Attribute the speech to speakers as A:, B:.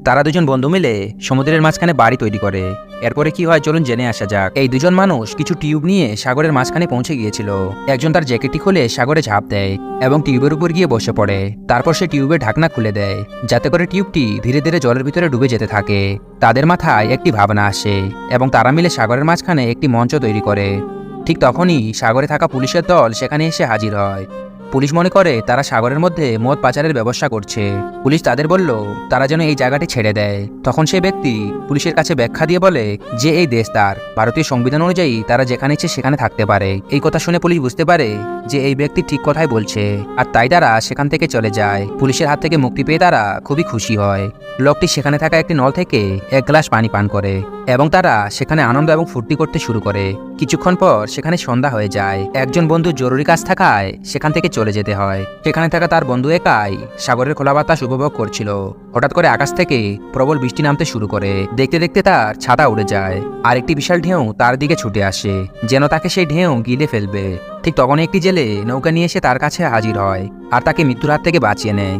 A: তারা দুজন বন্ধু মিলে সমুদ্রের মাঝখানে বাড়ি তৈরি করে। এরপরে কি হয় চলুন জেনে আসা যাক। এই দুজন মানুষ কিছু টিউব নিয়ে সাগরের মাঝখানে পৌঁছে গিয়েছিল। একজন তার জ্যাকেটটি খুলে সাগরে ঝাঁপ দেয় এবং টিউবের উপর গিয়ে বসে পড়ে। তারপর সে টিউবের ঢাকনা খুলে দেয় যাতে করে টিউবটি ধীরে ধীরে জলের ভিতরে ডুবে যেতে থাকে। তাদের মাথায় একটি ভাবনা আসে এবং তারা মিলে সাগরের মাঝখানে একটি মঞ্চ তৈরি করে। ঠিক তখনই সাগরে থাকা পুলিশের দল সেখানে এসে হাজির হয়। পুলিশ মনে করে তারা সাগরের মধ্যে মদ পাচারের ব্যবস্থা করছে। পুলিশ তাদের বলল তারা যেন এই জায়গাটি ছেড়ে দেয়। তখন সেই ব্যক্তি পুলিশের কাছে ব্যাখ্যা দিয়ে বলে যে এই দেশ তার, ভারতীয় সংবিধান অনুযায়ী তারা যেখানে ইচ্ছে সেখানে থাকতে পারে। এই কথা শুনে পুলিশ বুঝতে পারে যে এই ব্যক্তি ঠিক কথাই বলছে, আর তাই তারা সেখান থেকে চলে যায়। পুলিশের হাত থেকে মুক্তি পেয়ে তারা খুবই খুশি হয়। লোকটি সেখানে থাকা একটি নল থেকে এক গ্লাস পানি পান করে এবং তারা সেখানে আনন্দ এবং ফুর্তি করতে শুরু করে। কিছুক্ষণ পর সেখানে সন্ধ্যা হয়ে যায়। একজন বন্ধু জরুরি কাজ থাকায় সেখান থেকে চলে যেতে হয়। সেখানে থাকা তার বন্ধু একাই সাগরের খোলা বাতাস উপভোগ করছিল। হঠাৎ করে আকাশ থেকে প্রবল বৃষ্টি নামতে শুরু করে। দেখতে দেখতে তার ছাতা উড়ে যায় আর একটি বিশাল ঢেউ তার দিকে ছুটে আসে, যেন তাকে সেই ঢেউ গিলে ফেলবে। ঠিক তখন একটি জেলে নৌকা নিয়ে এসে তার কাছে হাজির হয় আর তাকে মৃত্যুর হাত থেকে বাঁচিয়ে নেয়।